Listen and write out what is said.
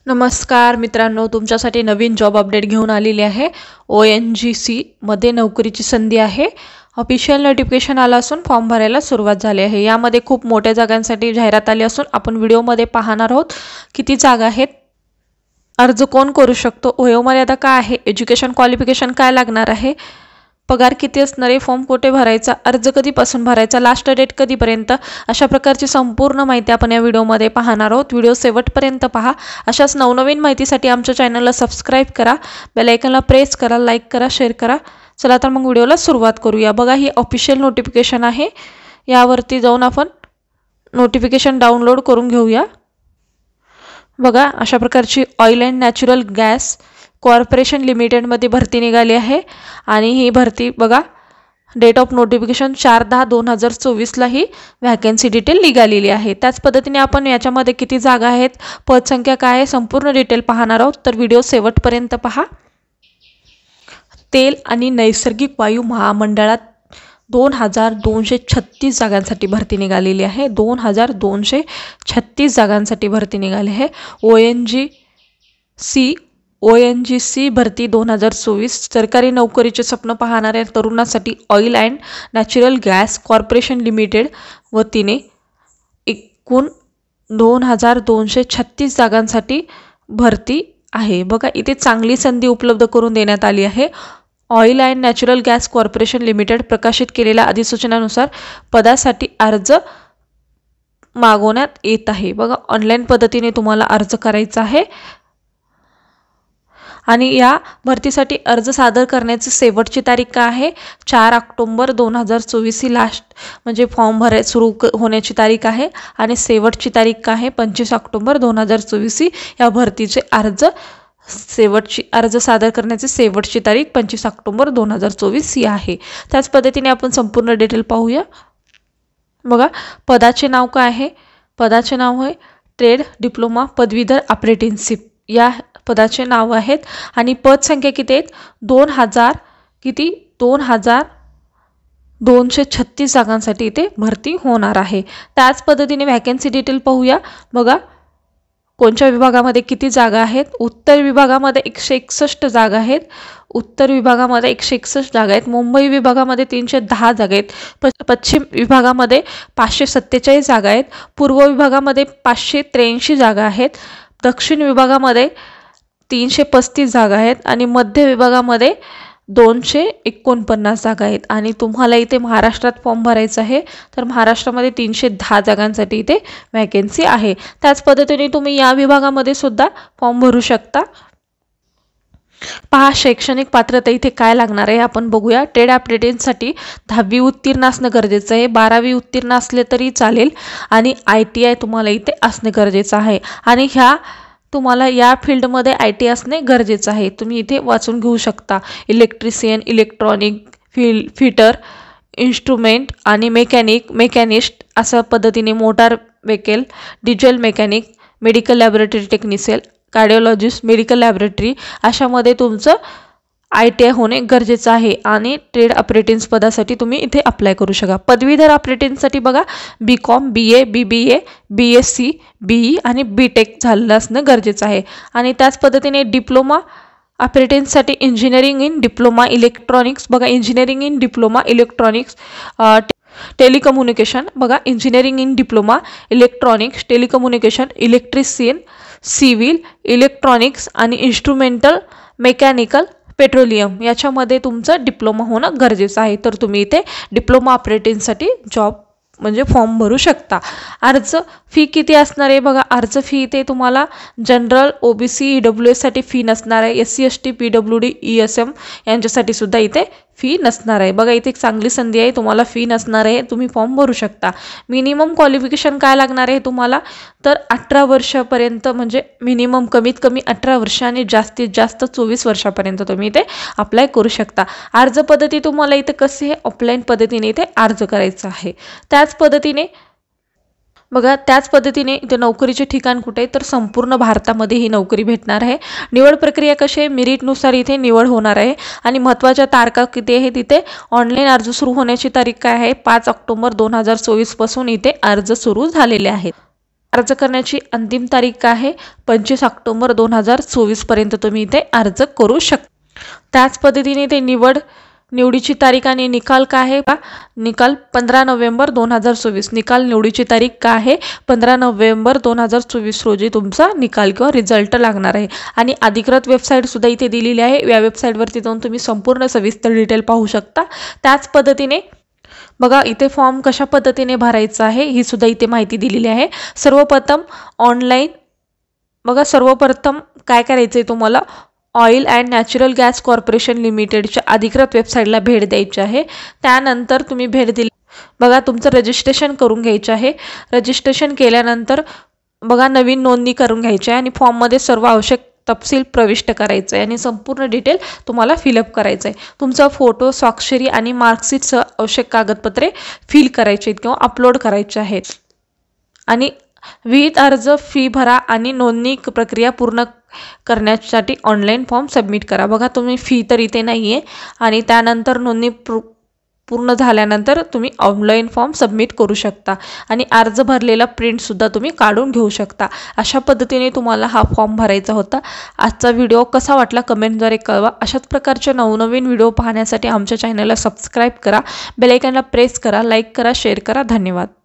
नमस्कार मित्रांनो, तुमच्यासाठी नवीन जॉब अपडेट घेऊन आलेली आहे। ONGC मध्ये नोकरीची संधी आहे। ऑफिशियल नोटिफिकेशन आला असून फॉर्म भरायला सुरुवात झाली आहे। यामध्ये खूप मोठ्या जागांसाठी जाहिरात आली असून आपण व्हिडिओमध्ये पाहणार आहोत किती जागा आहेत, अर्ज कोण करू शकतो, वयोमर्यादा काय आहे, एज्युकेशन क्वालिफिकेशन काय लागणार आहे, पगार किती असणार आहे, फॉर्म कुठे भरायचा, अर्ज कधीपासून भरायचा, लास्ट डेट कधीपर्यंत, अशा प्रकारची संपूर्ण माहिती आपण या व्हिडिओमध्ये पाहणार आहोत। व्हिडिओ शेवटपर्यंत पहा। अशाच नवनवीन माहितीसाठी आमच्या चॅनलला सबस्क्राइब करा, बेल आयकॉनला प्रेस करा, लाईक करा, शेअर करा। चला तर मग व्हिडिओला सुरुवात करूया। बघा, ही ऑफिशियल नोटिफिकेशन आहे। यावरती जाऊन आपण नोटिफिकेशन डाउनलोड करून घेऊया। बघा, अशा प्रकारची oil and natural gas corporation लिमिटेडमध्ये भरती निघाली आहे आणि ही भरती बघा, डेट ऑफ नोटिफिकेशन 4/10/2024 ला ही वॅकन्सी डिटेल निघालेली आहे। त्याच पद्धतीने आपण याच्यामध्ये किती जागा आहेत, पदसंख्या काय आहे, संपूर्ण डिटेल पाहणार आहोत, तर व्हिडिओ शेवटपर्यंत पहा। तेल आणि नैसर्गिक वायू महामंडळात 2236 जागांसाठी भरती निघालेली आहे। 2236 जागांसाठी भरती निघाली आहे। ONGC भरती 2024 सरकारी नोकरीचे स्वप्न पाहणाऱ्या तरुणांसाठी oil and natural gas corporation limited वतीने एकूण 2236 जागांसाठी भरती आहे। बघा, इथे चांगली संधी उपलब्ध करून देण्यात आली आहे। Oil and natural gas corporation limited प्रकाशित केलेल्या अधिसूचनानुसार पदासाठी अर्ज मागवण्यात येत आहे। बघा, ऑनलाईन पद्धतीने तुम्हाला अर्ज करायचा आहे आणि या भरतीसाठी अर्ज सादर करण्याची शेवटची तारीख काय आहे, 4 ऑक्टोबर 2024 ही लास्ट म्हणजे फॉर्म भरायला सुरू होण्याची तारीख आहे आणि शेवटची तारीख काय आहे, 25 ऑक्टोबर 2024 ही या भरतीचे अर्ज सादर करण्याची शेवटची तारीख 25 ऑक्टोबर 2024 ही आहे। त्याच पद्धतीने आपण संपूर्ण डिटेल पाहूया। बघा, पदाचे नाव काय आहे, पदाचे नाव आहे ट्रेड डिप्लोमा पदवीधर अप्रेंटिसशिप, या पदाचे नाव आहेत आणि पद संख्या किती आहेत, 2236 जागांसाठी इथे भरती होणार आहे। त्याच पद्धतीने वॅकन्सी डिटेल पाहूया। बघा, कोणत्या विभागामध्ये किती जागा आहेत। उत्तर विभागामध्ये 161 जागा आहेत। उत्तर विभागामध्ये 161 जागा आहेत। मुंबई विभागामध्ये 310 जागा आहेत। पश्चिम विभागामध्ये 547 जागा आहेत। पूर्व विभागामध्ये 583 जागा आहेत। दक्षिण विभागामध्ये 335 जागा आहेत आणि मध्य विभागामध्ये 249 जागा आहेत। आणि तुम्हाला इथे महाराष्ट्रात फॉर्म भरायचा आहे, तर महाराष्ट्रामध्ये 310 जागांसाठी इथे वॅकन्सी आहे। त्याच पद्धतीने तुम्ही या विभागामध्ये सुद्धा फॉर्म भरू शकता। पहा, शैक्षणिक पात्रता इथे काय लागणार आहे आपण बघूया। ट्रेड अप्रेंटिससाठी 10वी उत्तीर्ण असणं गरजेचं आहे। 12वी उत्तीर्ण असले तरी चालेल आणि ITI तुम्हाला इथे असणे गरजेचं आहे आणि तुम्हाला या फील्डमध्ये ITI असणे गरजेचं आहे। तुम्ही इथे वाचून घेऊ शकता। इलेक्ट्रिशियन, इलेक्ट्रॉनिक, फिटर, इन्स्ट्रुमेंट आणि मेकॅनिस्ट अशा पद्धतीने, motor vehicle, diesel mechanic, medical laboratory technician, cardiologist, medical laboratory अशामध्ये तुमचं ITI होणे गरजेचं आहे आणि ट्रेड अप्रेंटिस पदासाठी तुम्ही इथे अप्लाय करू शकता। पदवीधर अप्रेंटिससाठी बघा, BCom, BA, BBA, BSc, BE आणि BTech झालेलं असणं गरजेचं आहे। आणि त्याच पद्धतीने डिप्लोमा अप्रेंटिससाठी इंजिनिअरिंग इन डिप्लोमा इलेक्ट्रॉनिक्स, बघा engineering in diploma electronics telecommunication, बघा engineering in diploma electronics telecommunication, electrician, civil, electronics आणि इन्स्ट्रुमेंटल मेकॅनिकल, पेट्रोलियम याच्यामध्ये तुमचं डिप्लोमा होणं गरजेचं आहे। तर तुम्ही इथे डिप्लोमा अप्रेंटिससाठी जॉब म्हणजे फॉर्म भरू शकता। अर्ज फी किती असणार आहे, बघा अर्ज फी इथे तुम्हाला जनरल, OBC, EWS साठी फी नसणार आहे। SC, ST, PWD, ESM यांच्यासाठी सुद्धा इथे फी नसणार आहे। बघा, इथे एक चांगली संधी आहे, तुम्हाला फी नसणार आहे, तुम्ही फॉर्म भरू शकता। मिनिमम क्वालिफिकेशन काय लागणार आहे तुम्हाला, तर 18 वर्षापर्यंत म्हणजे मिनिमम कमीत कमी 18 वर्ष आणि जास्तीत जास्त 24 वर्षापर्यंत तुम्ही इथे अप्लाय करू शकता। अर्ज पद्धती तुम्हाला इथे कशी आहे, ऑफलाईन पद्धतीने इथे अर्ज करायचा आहे। त्याच पद्धतीने इथे नोकरीचे ठिकाण कुठे आहे, तर संपूर्ण भारतामध्ये ही नोकरी भेटणार आहे। निवड प्रक्रिया कशी आहे, मेरिटनुसार इथे निवड होणार आहे आणि महत्त्वाच्या तारखा किती आहे, तिथे ऑनलाईन अर्ज सुरू होण्याची तारीख काय आहे, 5 ऑक्टोबर 2024 पासून इथे अर्ज सुरू झालेले आहेत। अर्ज करण्याची अंतिम तारीख आहे 25 ऑक्टोबर 2024 पर्यंत तुम्ही इथे अर्ज करू शकता। त्याच पद्धतीने ते निवडीची तारीख आणि निकाल काय आहे? निकाल 15 नोव्हेंबर 2024। निकाल निवडीची तारीख काय आहे? 15 नोव्हेंबर 2024 रोजी तुमचा निकाल किंवा रिझल्ट लागणार आहे। आणि अधिकृत वेबसाईट सुद्धा इथे दिलेली आहे। या वेबसाईटवरती जाऊन तुम्ही संपूर्ण सविस्तर डिटेल पाहू शकता। त्याच पद्धतीने बघा इथे फॉर्म कशा पद्धतीने भरायचा आहे ही सुद्धा इथे माहिती दिलेली आहे। सर्वप्रथम ऑनलाईन बघा सर्वप्रथम काय करायचं आहे तुम्हाला oil and natural gas corporation लिमिटेडच्या अधिकृत वेबसाईटला भेट द्यायची आहे। त्यानंतर तुम्ही भेट दिली बघा तुमचं रजिस्ट्रेशन करून घ्यायचं आहे। रजिस्ट्रेशन केल्यानंतर बघा नवीन नोंदणी करून घ्यायची आहे आणि फॉर्ममध्ये सर्व आवश्यक तपशील प्रविष्ट करायचं आहे आणि संपूर्ण डिटेल तुम्हाला फिलअप करायचं आहे। तुमचा फोटो स्वाक्षरी आणि मार्कशीटसह आवश्यक कागदपत्रे फिल करायची आहेत किंवा अपलोड करायचे आहेत। आणि विहित अर्ज फी भरा आणि नोंदणी प्रक्रिया पूर्ण करण्यासाठी ऑनलाईन फॉर्म सबमिट करा। बघा तुम्ही फी तर इथे नाही आहे आणि त्यानंतर नोंदणी पूर्ण झाल्यानंतर तुम्ही ऑनलाईन फॉर्म सबमिट करू शकता आणि अर्ज भरलेला प्रिंटसुद्धा तुम्ही काढून घेऊ शकता। अशा पद्धतीने तुम्हाला हा फॉर्म भरायचा होता। आजचा व्हिडिओ कसा वाटला कमेंटद्वारे कळवा। अशाच प्रकारचे नवनवीन व्हिडिओ पाहण्यासाठी आमच्या चॅनलला सबस्क्राईब करा, बेल आयकॉनला प्रेस करा, लाईक करा, शेअर करा। धन्यवाद।